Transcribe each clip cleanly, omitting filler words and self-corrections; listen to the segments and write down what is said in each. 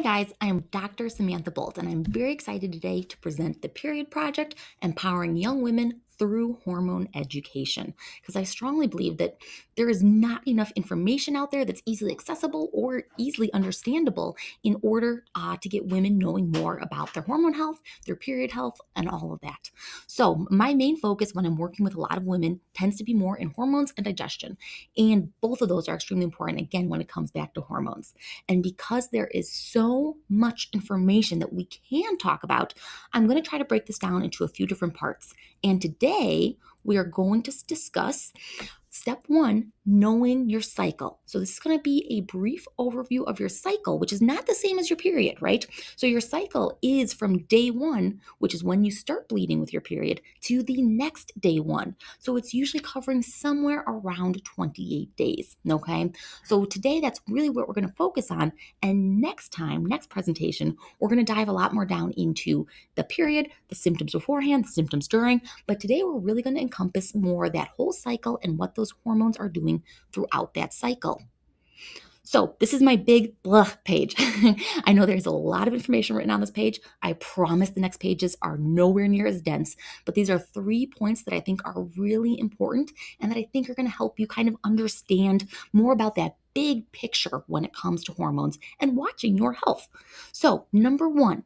guys, I am Dr. Samantha Bolt, and I'm very excited today to present the Period Project, empowering young women through hormone education. Because I strongly believe that there is not enough information out there that's easily accessible or easily understandable in order to get women knowing more about their hormone health, their period health, and all of that. So, my main focus when I'm working with a lot of women tends to be more in hormones and digestion. And both of those are extremely important, again, when it comes back to hormones. And because there is so much information that we can talk about, I'm going to try to break this down into a few different parts. And today we are going to discuss step one, knowing your cycle. So this is going to be a brief overview of your cycle, which is not the same as your period, right? So your cycle is from day one, which is when you start bleeding with your period, to the next day one. So it's usually covering somewhere around 28 days, okay? So today, that's really what we're going to focus on. And next time, next presentation, we're going to dive a lot more down into the period, the symptoms beforehand, the symptoms during. But today, we're really going to encompass more that whole cycle and what those hormones are doing throughout that cycle. So this is my big blah page. I know there's a lot of information written on this page. I promise the next pages are nowhere near as dense, but these are 3 points that I think are really important and that I think are going to help you kind of understand more about that big picture when it comes to hormones and watching your health. So, number 1,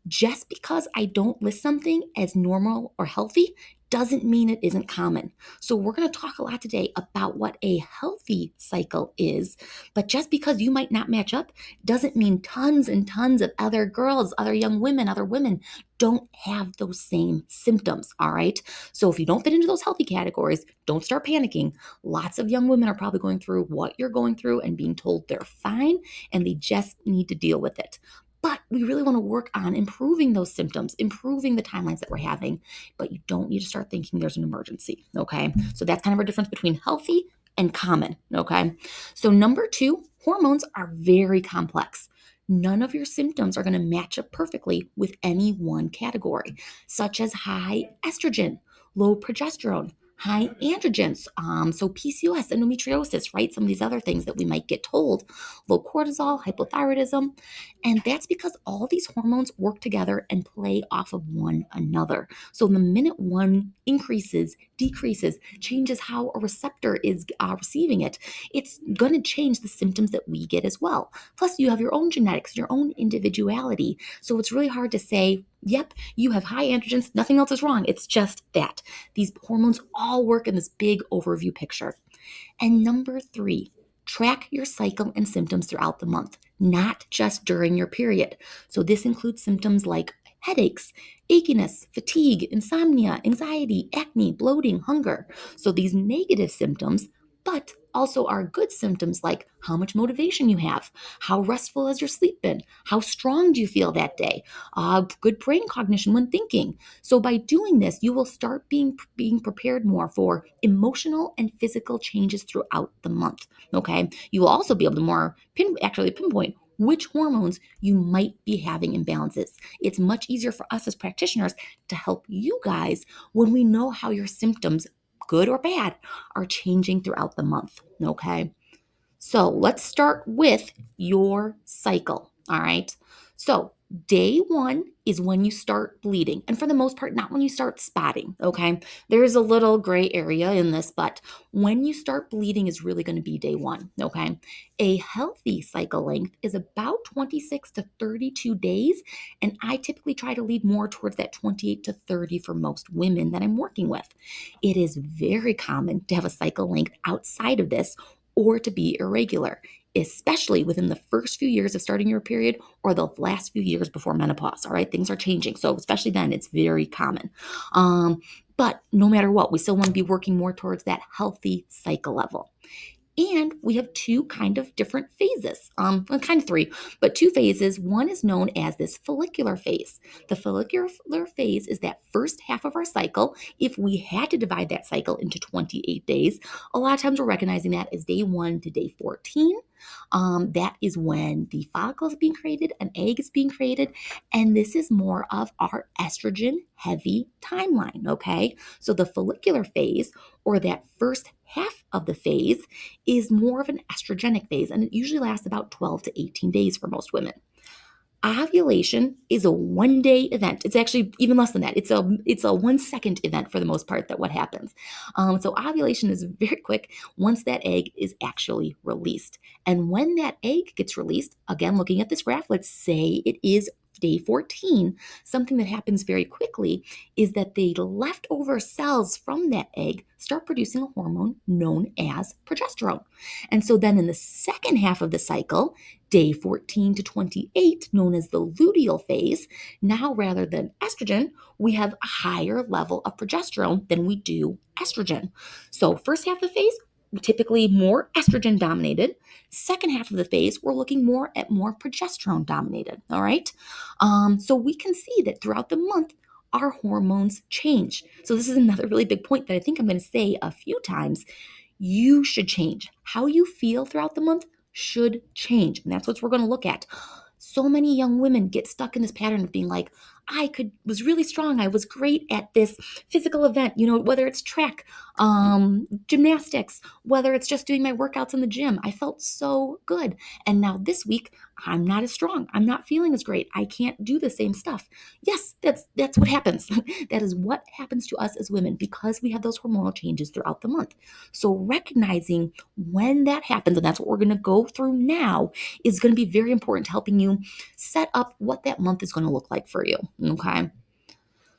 just because I don't list something as normal or healthy doesn't mean it isn't common. So, we're going to talk a lot today about what a healthy cycle is, but just because you might not match up doesn't mean tons and tons of other girls, other young women, other women don't have those same symptoms. All right. So if you don't fit into those healthy categories, don't start panicking. Lots of young women are probably going through what you're going through and being told they're fine and they just need to deal with it. But we really want to work on improving those symptoms, improving the timelines that we're having. But you don't need to start thinking there's an emergency. Okay. So that's kind of a difference between healthy and common. Okay. So, number 2, hormones are very complex. None of your symptoms are going to match up perfectly with any one category, such as high estrogen, low progesterone, high androgens, so PCOS, endometriosis, right? Some of these other things that we might get told, low cortisol, hypothyroidism. And that's because all these hormones work together and play off of one another. So the minute one increases, decreases, changes how a receptor is receiving it, it's going to change the symptoms that we get as well. Plus, you have your own genetics, your own individuality. So it's really hard to say, yep, you have high androgens, nothing else is wrong. It's just that. These hormones all work in this big overview picture. And number 3, track your cycle and symptoms throughout the month, not just during your period. So this includes symptoms like headaches, achiness, fatigue, insomnia, anxiety, acne, bloating, hunger. So these negative symptoms, but also are good symptoms like how much motivation you have, how restful has your sleep been, how strong do you feel that day, good brain cognition when thinking. So by doing this, you will start being prepared more for emotional and physical changes throughout the month. Okay, you will also be able to more pinpoint which hormones you might be having imbalances. It's much easier for us as practitioners to help you guys when we know how your symptoms, good or bad, are changing throughout the month. Okay. So let's start with your cycle. All right. So day 1 is when you start bleeding. And for the most part, not when you start spotting. Okay. There's a little gray area in this, but when you start bleeding is really going to be day 1. Okay. A healthy cycle length is about 26 to 32 days. And I typically try to lead more towards that 28 to 30 for most women that I'm working with. It is very common to have a cycle length outside of this or to be irregular, especially within the first few years of starting your period or the last few years before menopause. All right, things are changing. So, especially then, it's very common. But no matter what, we still want to be working more towards that healthy cycle level. And we have 2 kind of different phases, well, kind of 3, but 2 phases. One is known as this follicular phase. The follicular phase is that first half of our cycle. If we had to divide that cycle into 28 days, a lot of times we're recognizing that as day 1 to day 14. That is when the follicle is being created, an egg is being created, and this is more of our estrogen heavy timeline, okay? So the follicular phase, or that first half of the phase, is more of an estrogenic phase, and it usually lasts about 12 to 18 days for most women. Ovulation is a 1 day event. It's actually even less than that. It's a 1 second event for the most part that what happens. So ovulation is very quick once that egg is actually released. And when that egg gets released, again, looking at this graph, let's say it is day 14, something that happens very quickly is that the leftover cells from that egg start producing a hormone known as progesterone. And so then in the second half of the cycle, day 14 to 28, known as the luteal phase, now rather than estrogen, we have a higher level of progesterone than we do estrogen. So, first half of the phase, typically more estrogen dominated. Second half of the phase, we're looking more at more progesterone dominated. All right. So, we can see that throughout the month, our hormones change. So, this is another really big point that I think I'm going to say a few times. You should change. How you feel throughout the month should change. And that's what we're going to look at. So many young women get stuck in this pattern of being like, was really strong. I was great at this physical event, whether it's track, gymnastics, whether it's just doing my workouts in the gym. I felt so good. And now this week, I'm not as strong. I'm not feeling as great. I can't do the same stuff. Yes, that's what happens. That is what happens to us as women because we have those hormonal changes throughout the month. So recognizing when that happens, and that's what we're going to go through now, is going to be very important to helping you set up what that month is going to look like for you. Okay.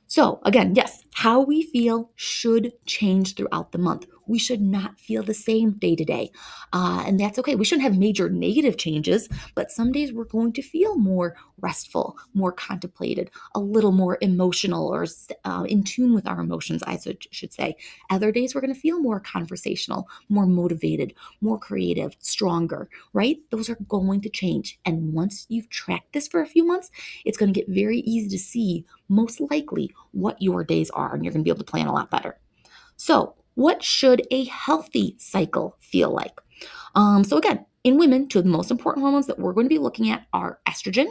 So, again, yes, how we feel should change throughout the month. We should not feel the same day to day. And that's okay. We shouldn't have major negative changes, but some days we're going to feel more restful, more contemplated, a little more emotional or in tune with our emotions, I should say. Other days we're going to feel more conversational, more motivated, more creative, stronger, right? Those are going to change. And once you've tracked this for a few months, it's going to get very easy to see most likely what your days are, and you're going to be able to plan a lot better. So, what should a healthy cycle feel like? So, again, in women, two of the most important hormones that we're going to be looking at are estrogen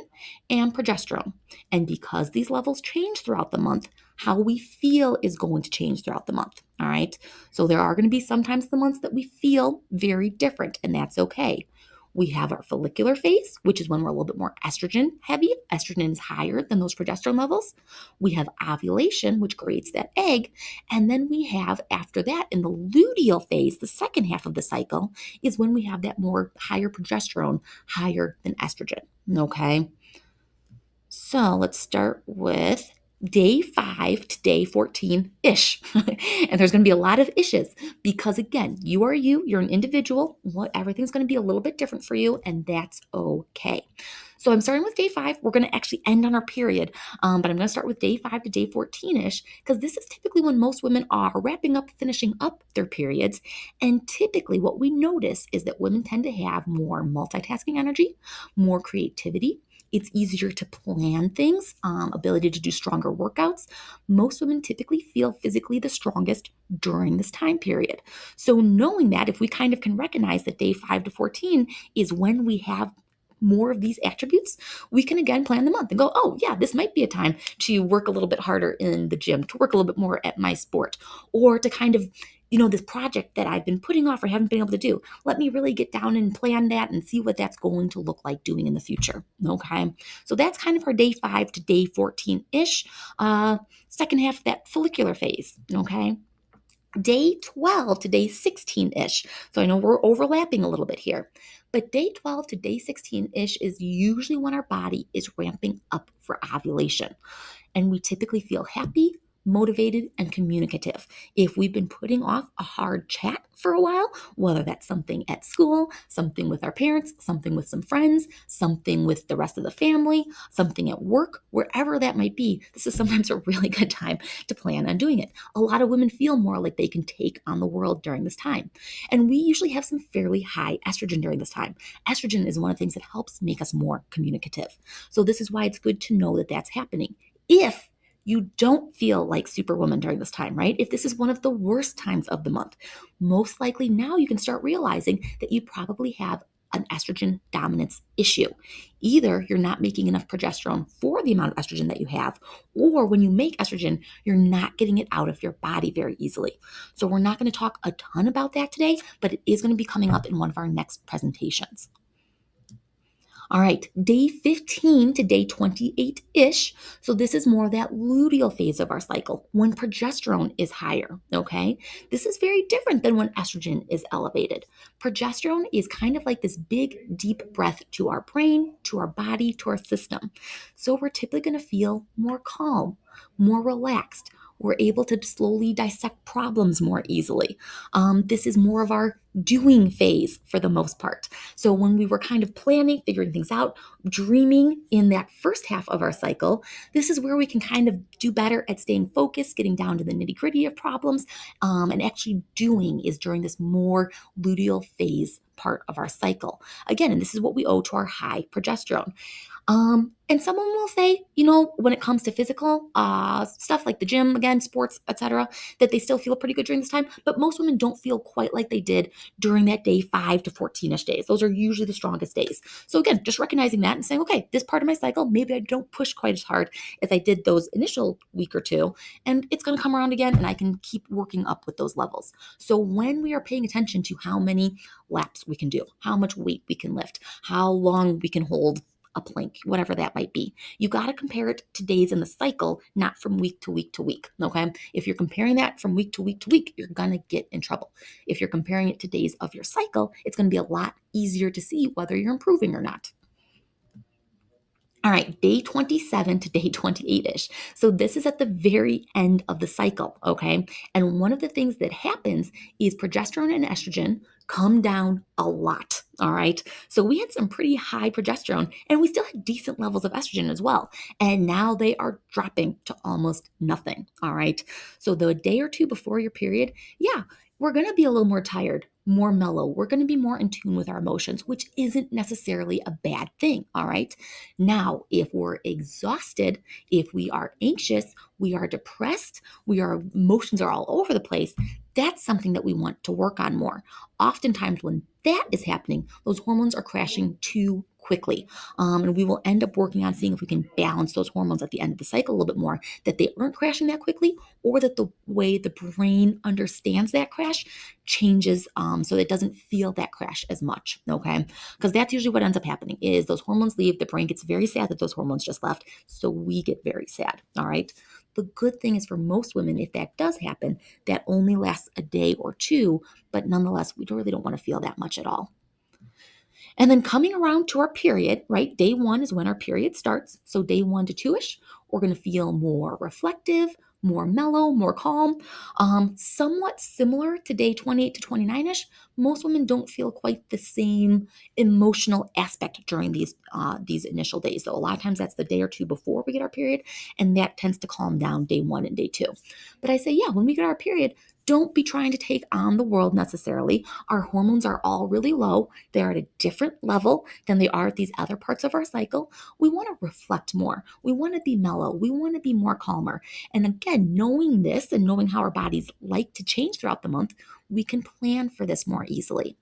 and progesterone. And because these levels change throughout the month, how we feel is going to change throughout the month. All right. So, there are going to be sometimes the months that we feel very different, and that's okay. We have our follicular phase, which is when we're a little bit more estrogen heavy. Estrogen is higher than those progesterone levels. We have ovulation, which creates that egg. And then we have, after that, in the luteal phase, the second half of the cycle, is when we have that more higher progesterone, higher than estrogen. Okay. So let's start with day 5 to day 14 ish. And there's going to be a lot of ishes because, again, you are you're an individual. Everything's going to be a little bit different for you, and that's okay. So I'm starting with day 5. We're going to actually end on our period, but I'm going to start with day 5 to day 14 ish because this is typically when most women are wrapping up, finishing up their periods. And typically, what we notice is that women tend to have more multitasking energy, more creativity. It's easier to plan things, ability to do stronger workouts. Most women typically feel physically the strongest during this time period. So, knowing that, if we kind of can recognize that day 5 to 14 is when we have more of these attributes, we can again plan the month and go, oh, yeah, this might be a time to work a little bit harder in the gym, to work a little bit more at my sport, or to kind of this project that I've been putting off or haven't been able to do. Let me really get down and plan that and see what that's going to look like doing in the future. Okay. So that's kind of our day 5 to day 14 ish, second half of that follicular phase. Okay. Day 12 to day 16 ish. So I know we're overlapping a little bit here, but day 12 to day 16 ish is usually when our body is ramping up for ovulation. And we typically feel happy, motivated, and communicative. If we've been putting off a hard chat for a while, whether that's something at school, something with our parents, something with some friends, something with the rest of the family, something at work, wherever that might be, this is sometimes a really good time to plan on doing it. A lot of women feel more like they can take on the world during this time. And we usually have some fairly high estrogen during this time. Estrogen is one of the things that helps make us more communicative. So this is why it's good to know that that's happening. If you don't feel like Superwoman during this time, right? If this is one of the worst times of the month, most likely now you can start realizing that you probably have an estrogen dominance issue. Either you're not making enough progesterone for the amount of estrogen that you have, or when you make estrogen, you're not getting it out of your body very easily. So we're not going to talk a ton about that today, but it is going to be coming up in one of our next presentations. All right, day 15 to day 28-ish. So this is more that luteal phase of our cycle when progesterone is higher, okay? This is very different than when estrogen is elevated. Progesterone is kind of like this big, deep breath to our brain, to our body, to our system. So we're typically going to feel more calm, more relaxed. We're able to slowly dissect problems more easily. This is more of our doing phase for the most part. So when we were kind of planning, figuring things out, dreaming in that first half of our cycle, this is where we can kind of do better at staying focused, getting down to the nitty gritty of problems, and actually doing is during this more luteal phase part of our cycle. Again, and this is what we owe to our high progesterone. And someone will say, when it comes to physical stuff like the gym, again, sports, etc., that they still feel pretty good during this time. But most women don't feel quite like they did during that day 5 to 14-ish days. Those are usually the strongest days. So again, just recognizing that and saying, okay, this part of my cycle, maybe I don't push quite as hard as I did those initial week or two, and it's going to come around again, and I can keep working up with those levels. So when we are paying attention to how many laps we can do, how much weight we can lift, how long we can hold a plank, whatever that might be. You got to compare it to days in the cycle, not from week to week to week. Okay. If you're comparing that from week to week to week, you're going to get in trouble. If you're comparing it to days of your cycle, it's going to be a lot easier to see whether you're improving or not. All right, day 27 to day 28-ish. So this is at the very end of the cycle, okay? And one of the things that happens is progesterone and estrogen come down a lot, all right? So we had some pretty high progesterone and we still had decent levels of estrogen as well. And now they are dropping to almost nothing, all right? So the day or two before your period, yeah, we're going to be a little more tired, more mellow. We're going to be more in tune with our emotions, which isn't necessarily a bad thing, all right? Now, if we're exhausted, if we are anxious, we are depressed, our emotions are all over the place, that's something that we want to work on more. Oftentimes, when that is happening, those hormones are crashing too quickly. And we will end up working on seeing if we can balance those hormones at the end of the cycle a little bit more, that they aren't crashing that quickly, or that the way the brain understands that crash changes so it doesn't feel that crash as much, okay? Because that's usually what ends up happening is those hormones leave, the brain gets very sad that those hormones just left, so we get very sad, all right? The good thing is for most women, if that does happen, that only lasts a day or two, but nonetheless, we really don't want to feel that much at all. And then coming around to our period, right? Day 1 is when our period starts. So day 1 to 2-ish, we're going to feel more reflective, more mellow, more calm, somewhat similar to day 28 to 29-ish. Most women don't feel quite the same emotional aspect during these initial days. So a lot of times that's the day or two before we get our period, and that tends to calm down day 1 and day 2. But I say, yeah, when we get our period, don't be trying to take on the world necessarily. Our hormones are all really low. They're at a different level than they are at these other parts of our cycle. We want to reflect more. We want to be mellow. We want to be more calmer. And again, knowing this and knowing how our bodies like to change throughout the month, we can plan for this more easily.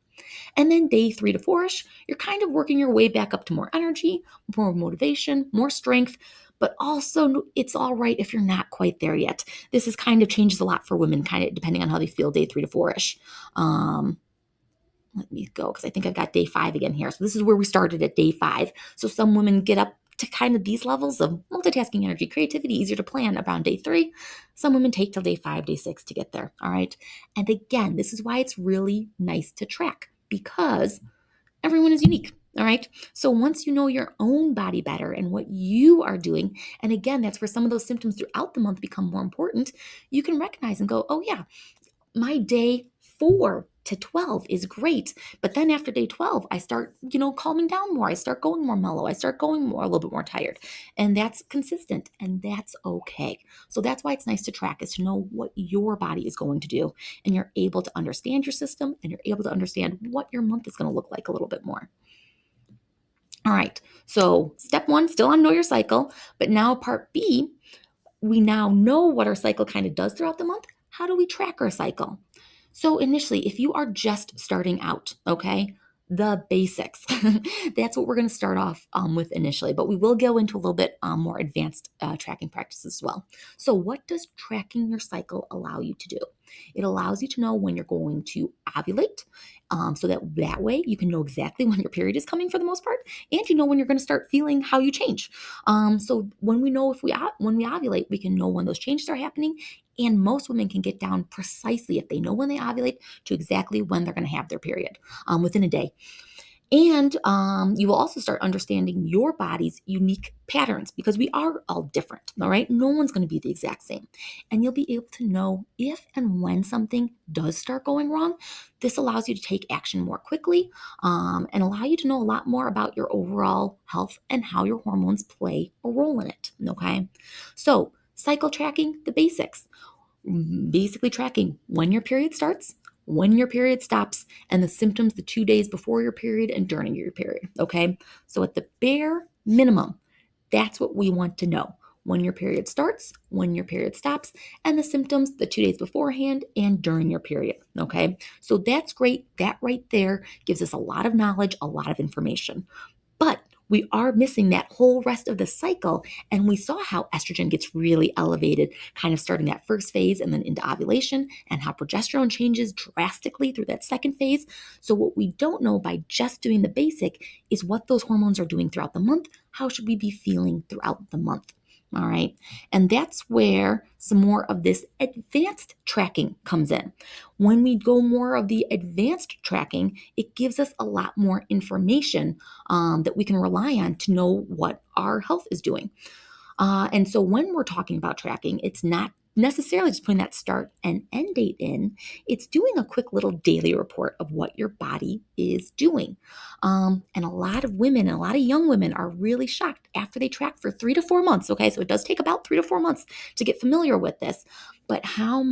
And then day 3 to 4-ish, you're kind of working your way back up to more energy, more motivation, more strength, but also it's all right if you're not quite there yet. This is kind of changes a lot for women, kind of depending on how they feel day 3 to 4-ish. Let me go because I think I've got day 5 again here. So this is where we started at day 5. So some women get up to kind of these levels of multitasking, energy, creativity, easier to plan around day 3. Some women take till day 5, day 6 to get there. All right. And again, this is why it's really nice to track because everyone is unique. All right. So once you know your own body better and what you are doing, and again, that's where some of those symptoms throughout the month become more important, you can recognize and go, oh, yeah, my day 4 to 12 is great. But then after day 12, I start, calming down more. I start going more mellow. I start going more, a little bit more tired. And that's consistent and that's okay. So that's why it's nice to track is to know what your body is going to do. And you're able to understand your system and you're able to understand what your month is going to look like a little bit more. All right. So step 1, still on know your cycle. But now part B, we now know what our cycle kind of does throughout the month. How do we track our cycle? So initially, if you are just starting out, okay, the basics, that's what we're going to start off with initially, but we will go into a little bit more advanced tracking practices as well. So what does tracking your cycle allow you to do? It allows you to know when you're going to ovulate, so that way you can know exactly when your period is coming for the most part, and you know when you're going to start feeling how you change. So when we know when we ovulate, we can know when those changes are happening, and most women can get down precisely if they know when they ovulate to exactly when they're going to have their period within a day. And you will also start understanding your body's unique patterns because we are all different, all right? No one's going to be the exact same. And you'll be able to know if and when something does start going wrong. This allows you to take action more quickly and allow you to know a lot more about your overall health and how your hormones play a role in it, okay? So, cycle tracking, the basics, basically tracking when your period starts, when your period stops, and the symptoms the 2 days before your period and during your period. Okay. So, at the bare minimum, that's what we want to know: when your period starts, when your period stops, and the symptoms the 2 days beforehand and during your period. Okay. So, that's great. That right there gives us a lot of knowledge, a lot of information. But we are missing that whole rest of the cycle. And we saw how estrogen gets really elevated, kind of starting that first phase and then into ovulation, and how progesterone changes drastically through that second phase. So, what we don't know by just doing the basic is what those hormones are doing throughout the month. How should we be feeling throughout the month? All right. And that's where some more of this advanced tracking comes in. When we go more of the advanced tracking, it gives us a lot more information that we can rely on to know what our health is doing. And so when we're talking about tracking, it's not necessarily just putting that start and end date in. It's doing a quick little daily report of what your body is doing. And a lot of women and a lot of young women are really shocked after they track for 3 to 4 months. Okay, so it does take about 3 to 4 months to get familiar with this, but how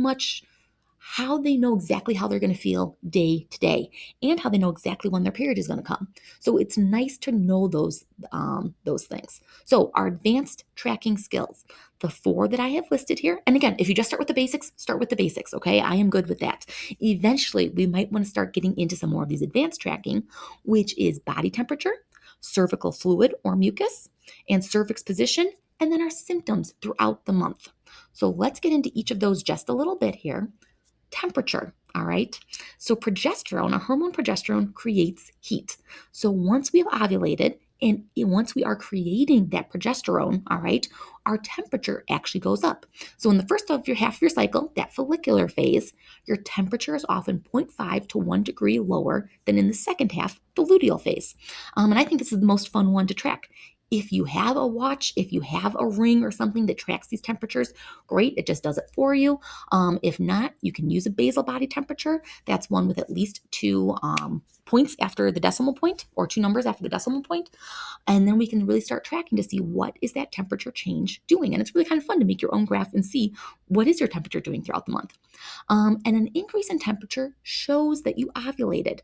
they know exactly how they're going to feel day to day, and how they know exactly when their period is going to come. So it's nice to know those things. So our advanced tracking skills, the four that I have listed here. And again, if you just start with the basics, start with the basics. Okay, I am good with that. Eventually, we might want to start getting into some more of these advanced tracking, which is body temperature, cervical fluid or mucus, and cervix position, and then our symptoms throughout the month. So let's get into each of those just a little bit here. Temperature. All right. So progesterone, our hormone progesterone, creates heat. So once we have ovulated and once we are creating that progesterone, all right, our temperature actually goes up. So in the first of your half of your cycle, that follicular phase, your temperature is often zero point 0.5 to 1 degree lower than in the second half, the luteal phase. And I think this is the most fun one to track. If you have a watch, if you have a ring or something that tracks these temperatures, great, it just does it for you. If not, you can use a basal body temperature. That's one with at least 2 points after the decimal point, or 2 numbers after the decimal point. And then we can really start tracking to see what is that temperature change doing. And it's really kind of fun to make your own graph and see what is your temperature doing throughout the month. And an increase in temperature shows that you ovulated.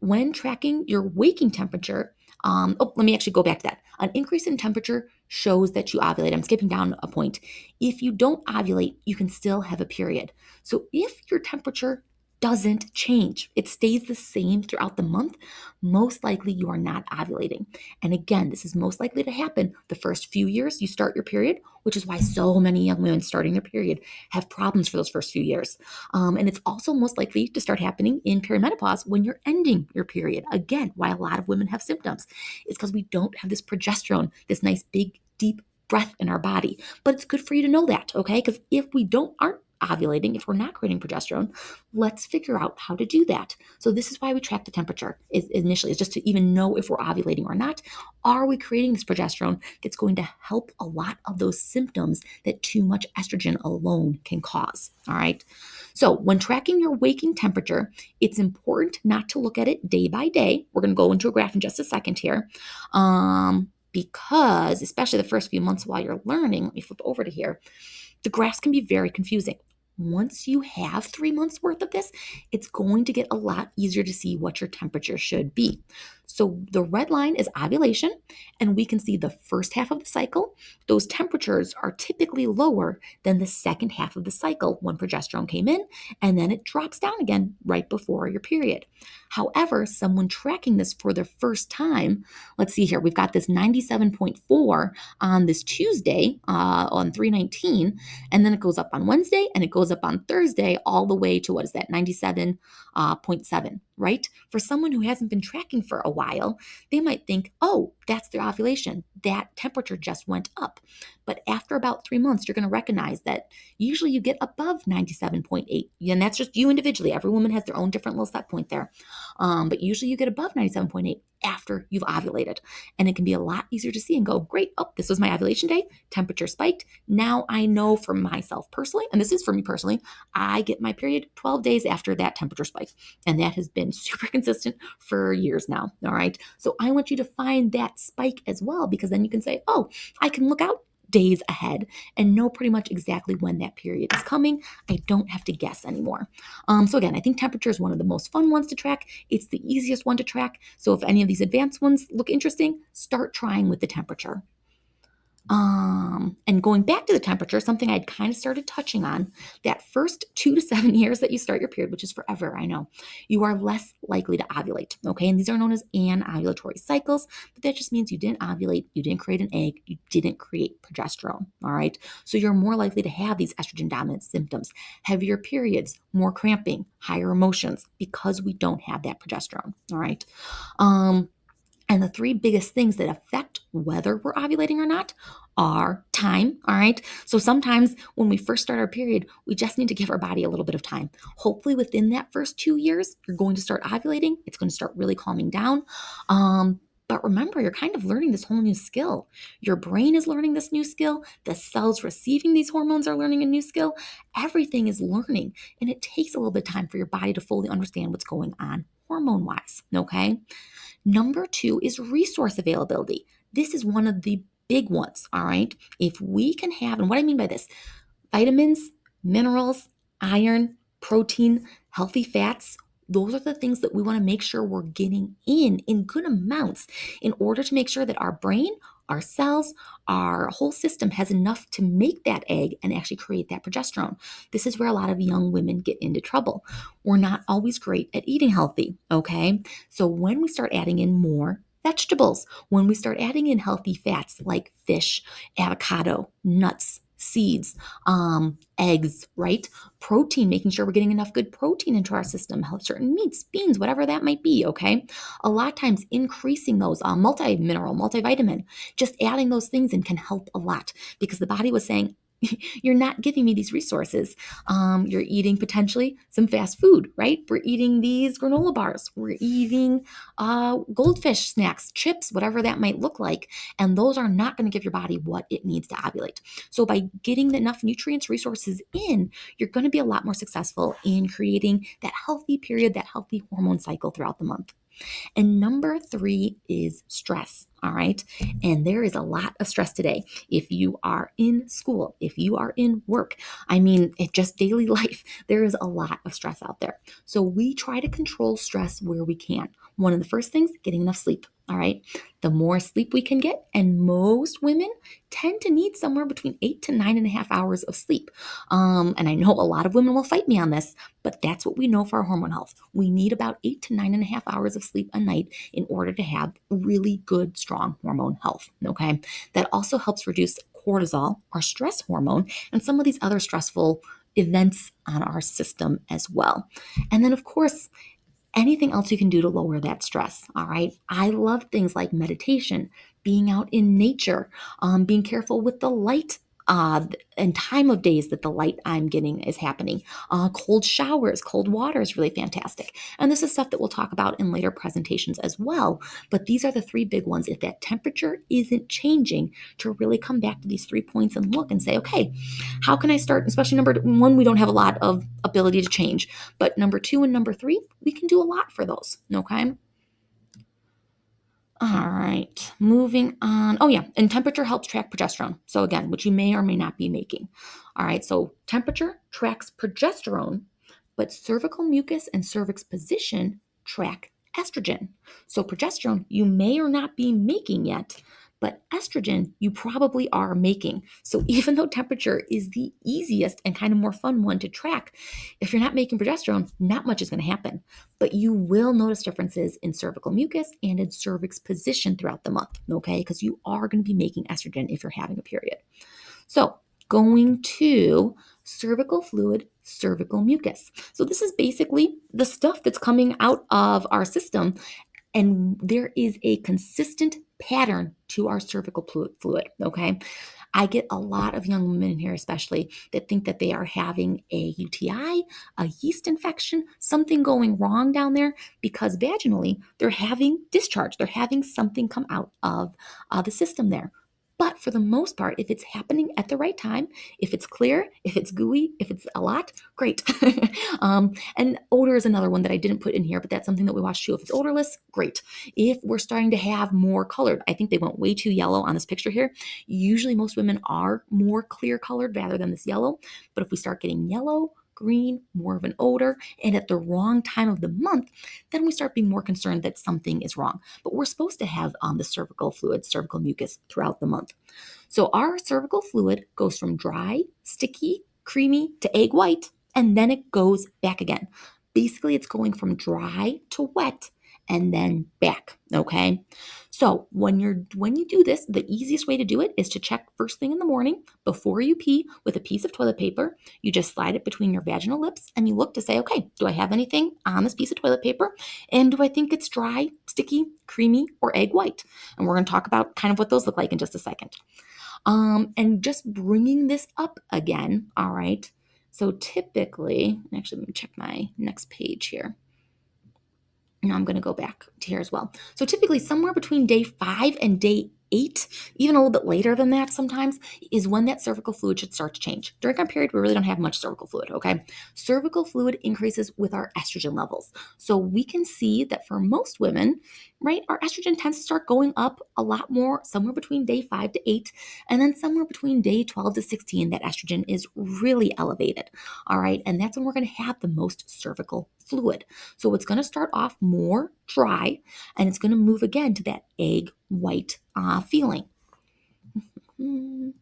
When tracking your waking temperature, let me actually go back to that. An increase in temperature shows that you ovulate. I'm skipping down a point. If you don't ovulate, you can still have a period. So if your temperature doesn't change, it stays the same throughout the month, most likely you are not ovulating. And again, this is most likely to happen the first few years you start your period, which is why so many young women starting their period have problems for those first few years. And it's also most likely to start happening in perimenopause when you're ending your period. Again, why a lot of women have symptoms is because we don't have this progesterone, this nice big deep breath in our body. But it's good for you to know that, okay? Because if we aren't ovulating, if we're not creating progesterone, let's figure out how to do that. So this is why we track the temperature initially, is just to even know if we're ovulating or not. Are we creating this progesterone that's going to help a lot of those symptoms that too much estrogen alone can cause? All right. So when tracking your waking temperature, it's important not to look at it day by day. We're going to go into a graph in just a second here. Because especially the first few months while you're learning, let me flip over to here, the graphs can be very confusing. Once you have 3 months worth of this, it's going to get a lot easier to see what your temperature should be. So the red line is ovulation, and we can see the first half of the cycle. Those temperatures are typically lower than the second half of the cycle when progesterone came in, and then it drops down again right before your period. However, someone tracking this for the first time, let's see here, we've got this 97.4 on this Tuesday on 319, and then it goes up on Wednesday and it goes up on Thursday all the way to what is that, 97.7, right? For someone who hasn't been tracking for a while, they might think, oh, that's their ovulation. That temperature just went up. But after about 3 months, you're going to recognize that usually you get above 97.8. And that's just you individually. Every woman has their own different little set point there. But usually you get above 97.8 after you've ovulated. And it can be a lot easier to see and go, great, oh, this was my ovulation day, temperature spiked. Now I know for myself personally, and this is for me personally, I get my period 12 days after that temperature spike. And that has been super consistent for years now. All right. So I want you to find that spike as well, because then you can say, oh, I can look out days ahead and know pretty much exactly when that period is coming. I don't have to guess anymore. So again, I think temperature is one of the most fun ones to track. It's the easiest one to track. So if any of these advanced ones look interesting, start trying with the temperature. And going back to the temperature, something I'd kind of started touching on, that first 2 to 7 years that you start your period, which is forever, I know, you are less likely to ovulate. Okay. And these are known as anovulatory cycles, but that just means you didn't ovulate, you didn't create an egg, you didn't create progesterone. All right. So you're more likely to have these estrogen dominant symptoms, heavier periods, more cramping, higher emotions, because we don't have that progesterone. All right. And the three biggest things that affect whether we're ovulating or not are time. All right. So sometimes when we first start our period, we just need to give our body a little bit of time. Hopefully, within that first 2 years, you're going to start ovulating. It's going to start really calming down. But remember, you're kind of learning this whole new skill. Your brain is learning this new skill. The cells receiving these hormones are learning a new skill. Everything is learning. And it takes a little bit of time for your body to fully understand what's going on hormone wise. Okay. Number two is resource availability. This is one of the big ones, all right? If we can have, and what I mean by this, vitamins, minerals, iron, protein, healthy fats, those are the things that we want to make sure we're getting in good amounts in order to make sure that our brain, our cells, our whole system has enough to make that egg and actually create that progesterone. This is where a lot of young women get into trouble. We're not always great at eating healthy, okay? So when we start adding in more vegetables, when we start adding in healthy fats like fish, avocado, nuts, seeds, eggs, right? Protein, making sure we're getting enough good protein into our system, certain meats, beans, whatever that might be, okay? A lot of times increasing those multi-mineral, multivitamin, just adding those things in can help a lot because the body was saying, you're not giving me these resources. You're eating potentially some fast food, right? We're eating these granola bars. We're eating goldfish snacks, chips, whatever that might look like. And those are not going to give your body what it needs to ovulate. So by getting enough nutrients, resources in, you're going to be a lot more successful in creating that healthy period, that healthy hormone cycle throughout the month. And number three is stress. All right. And there is a lot of stress today. If you are in school, if you are in work, I mean, it just daily life, there is a lot of stress out there. So we try to control stress where we can. One of the first things, getting enough sleep. All right. The more sleep we can get, and most women tend to need somewhere between 8 to 9.5 hours of sleep. And I know a lot of women will fight me on this, but that's what we know for our hormone health. We need about 8 to 9.5 hours of sleep a night in order to have really good, strong hormone health. Okay. That also helps reduce cortisol, our stress hormone, and some of these other stressful events on our system as well. And then, of course, anything else you can do to lower that stress. All right. I love things like meditation, being out in nature, being careful with the light and time of days that the light I'm getting is happening. Cold showers, cold water is really fantastic. And this is stuff that we'll talk about in later presentations as well. But these are the three big ones. If that temperature isn't changing, to really come back to these 3 points and look and say, okay, how can I start? Especially number one, we don't have a lot of ability to change. But number two and number three, we can do a lot for those. Okay. All right, moving on. Oh, yeah, and temperature helps track progesterone. So, again, which you may or may not be making. All right, so temperature tracks progesterone, but cervical mucus and cervix position track estrogen. So progesterone, you may or not be making yet, but estrogen, you probably are making. So even though temperature is the easiest and kind of more fun one to track, if you're not making progesterone, not much is going to happen. But you will notice differences in cervical mucus and in cervix position throughout the month, okay? Because you are going to be making estrogen if you're having a period. So going to cervical fluid, cervical mucus. So this is basically the stuff that's coming out of our system, and there is a consistent pattern to our cervical fluid, okay? I get a lot of young women in here, especially, that think that they are having a UTI, a yeast infection, something going wrong down there because vaginally they're having discharge. They're having something come out of the system there. But for the most part, if it's happening at the right time, if it's clear, if it's gooey, if it's a lot, great. And odor is another one that I didn't put in here, but that's something that we watch too. If it's odorless, great. If we're starting to have more colored, I think they went way too yellow on this picture here. Usually most women are more clear colored rather than this yellow. But if we start getting yellow, green, more of an odor, and at the wrong time of the month, then we start being more concerned that something is wrong. But we're supposed to have the cervical fluid, cervical mucus throughout the month. So our cervical fluid goes from dry, sticky, creamy to egg white, and then it goes back again. Basically, it's going from dry to wet and then back, okay? So when you do this, the easiest way to do it is to check first thing in the morning before you pee with a piece of toilet paper. You just slide it between your vaginal lips and you look to say, okay, do I have anything on this piece of toilet paper? And do I think it's dry, sticky, creamy, or egg white? And we're going to talk about kind of what those look like in just a second. And just bringing this up again, all right? So typically, actually, let me check my next page here. Now I'm going to go back to here as well. So typically somewhere between day 5 and day 8, even a little bit later than that sometimes, is when that cervical fluid should start to change. During our period, we really don't have much cervical fluid, okay? Cervical fluid increases with our estrogen levels. So we can see that for most women, right, our estrogen tends to start going up a lot more somewhere between day 5 to 8, and then somewhere between day 12 to 16, that estrogen is really elevated, all right? And that's when we're going to have the most cervical fluid. So it's going to start off more dry and it's going to move again to that egg white feeling. I'm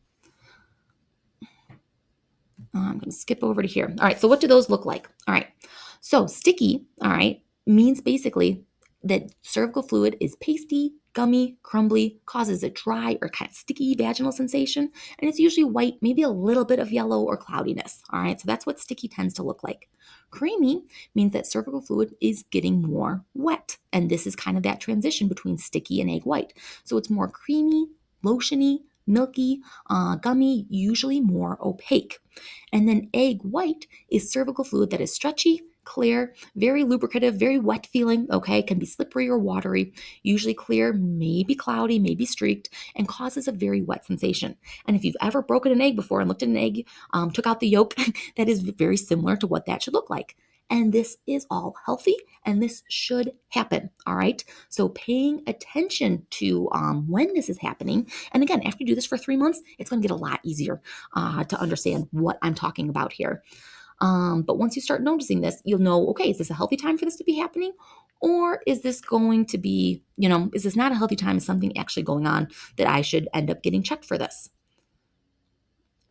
going to skip over to here. All right, so what do those look like? All right, so sticky, all right, means basically that cervical fluid is pasty, gummy, crumbly, causes a dry or kind of sticky vaginal sensation, and it's usually white, maybe a little bit of yellow or cloudiness. All right, so that's what sticky tends to look like. Creamy means that cervical fluid is getting more wet, and this is kind of that transition between sticky and egg white. So it's more creamy, lotiony, milky, gummy, usually more opaque. And then egg white is cervical fluid that is stretchy, clear, very lubricative, very wet feeling, okay? Can be slippery or watery, usually clear, maybe cloudy, maybe streaked, and causes a very wet sensation. And if you've ever broken an egg before and looked at an egg, took out the yolk, that is very similar to what that should look like. And this is all healthy and this should happen, all right? So paying attention to when this is happening. And again, after you do this for 3 months, it's going to get a lot easier to understand what I'm talking about here. But once you start noticing this, you'll know, okay, is this a healthy time for this to be happening? Or is this going to be, is this not a healthy time? Is something actually going on that I should end up getting checked for this?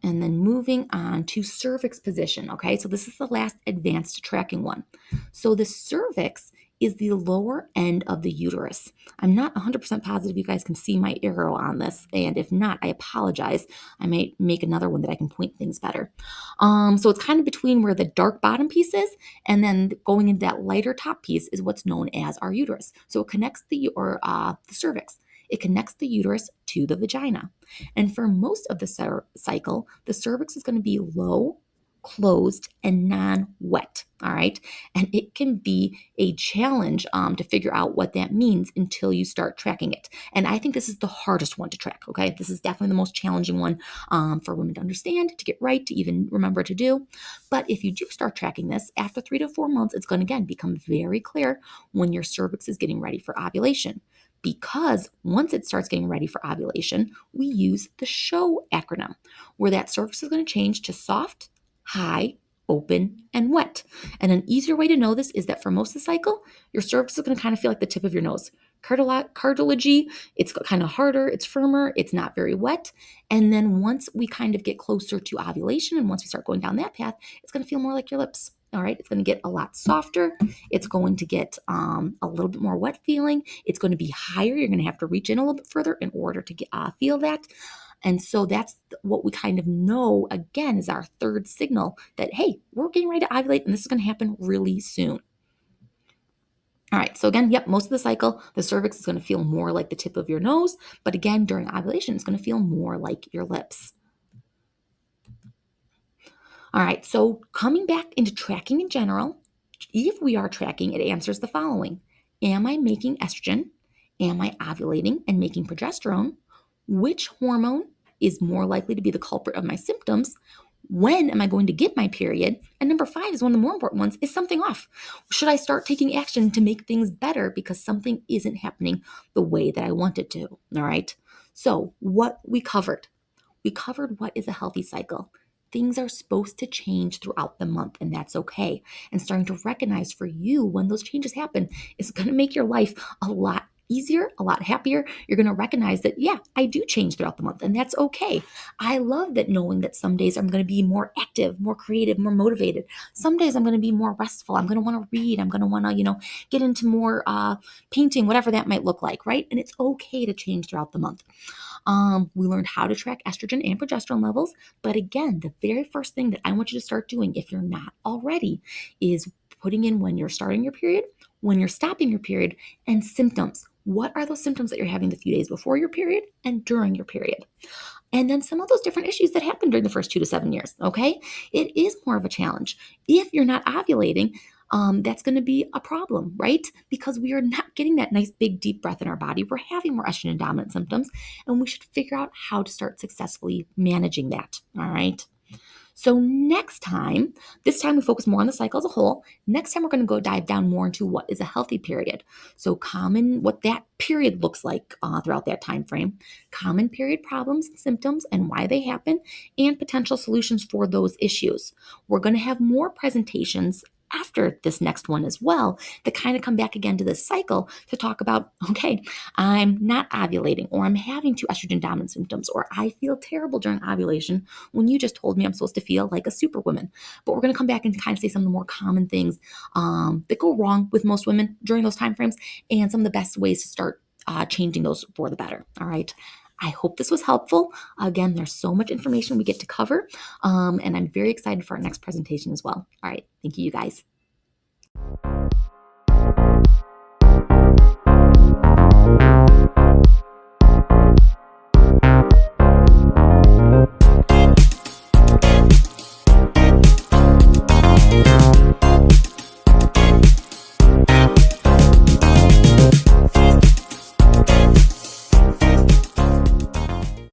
And then moving on to cervix position, okay? So this is the last advanced tracking one. So the cervix is the lower end of the uterus. I'm not 100% positive you guys can see my arrow on this, and if not, I apologize. I might make another one that I can point things better. So it's kind of between where the dark bottom piece is, and then going into that lighter top piece is what's known as our uterus. So it connects the cervix. It connects the uterus to the vagina. And for most of the cycle, the cervix is going to be low, closed, and non-wet, all right? And it can be a challenge to figure out what that means until you start tracking it. And I think this is the hardest one to track, okay? This is definitely the most challenging one for women to understand, to get right, to even remember to do. But if you do start tracking this, after 3 to 4 months, it's going to, again, become very clear when your cervix is getting ready for ovulation. Because once it starts getting ready for ovulation, we use the SHOW acronym, where that cervix is going to change to soft, high, open, and wet. And an easier way to know this is that for most of the cycle, your cervix is going to kind of feel like the tip of your nose. Cartilagey, it's kind of harder, it's firmer, it's not very wet. And then once we kind of get closer to ovulation and once we start going down that path, it's going to feel more like your lips. All right, it's going to get a lot softer. It's going to get a little bit more wet feeling. It's going to be higher. You're going to have to reach in a little bit further in order to get feel that. And so that's what we kind of know, again, is our third signal that, hey, we're getting ready to ovulate and this is going to happen really soon. All right, so again, yep, most of the cycle, the cervix is going to feel more like the tip of your nose. But again, during ovulation, it's going to feel more like your lips. All right, so coming back into tracking in general, if we are tracking, it answers the following. Am I making estrogen? Am I ovulating and making progesterone? Which hormone is more likely to be the culprit of my symptoms? When am I going to get my period? And number 5 is one of the more important ones. Is something off? Should I start taking action to make things better because something isn't happening the way that I want it to? All right. So what we covered what is a healthy cycle. Things are supposed to change throughout the month, and that's okay. And starting to recognize for you when those changes happen is going to make your life a lot easier, a lot happier. You're going to recognize that, yeah, I do change throughout the month, and that's okay. I love that knowing that some days I'm going to be more active, more creative, more motivated. Some days I'm going to be more restful. I'm going to want to read. I'm going to want to, get into more painting, whatever that might look like, right? And it's okay to change throughout the month. We learned how to track estrogen and progesterone levels. But again, the very first thing that I want you to start doing, if you're not already, is putting in when you're starting your period, when you're stopping your period, and symptoms. What are those symptoms that you're having the few days before your period and during your period? And then some of those different issues that happen during the first 2 to 7 years, okay? It is more of a challenge. If you're not ovulating, that's going to be a problem, right? Because we are not getting that nice big deep breath in our body. We're having more estrogen dominant symptoms, and we should figure out how to start successfully managing that, all right? So next time, this time we focus more on the cycle as a whole. Next time we're going to go dive down more into what is a healthy period. So what that period looks like throughout that time frame, common period problems and symptoms and why they happen, and potential solutions for those issues. We're going to have more presentations after this next one as well that kind of come back again to this cycle to talk about, okay, I'm not ovulating, or I'm having 2 estrogen dominant symptoms, or I feel terrible during ovulation when you just told me I'm supposed to feel like a superwoman. But we're going to come back and kind of say some of the more common things that go wrong with most women during those time frames and some of the best ways to start changing those for the better. All right. I hope this was helpful. Again, there's so much information we get to cover, and I'm very excited for our next presentation as well. All right. Thank you, you guys.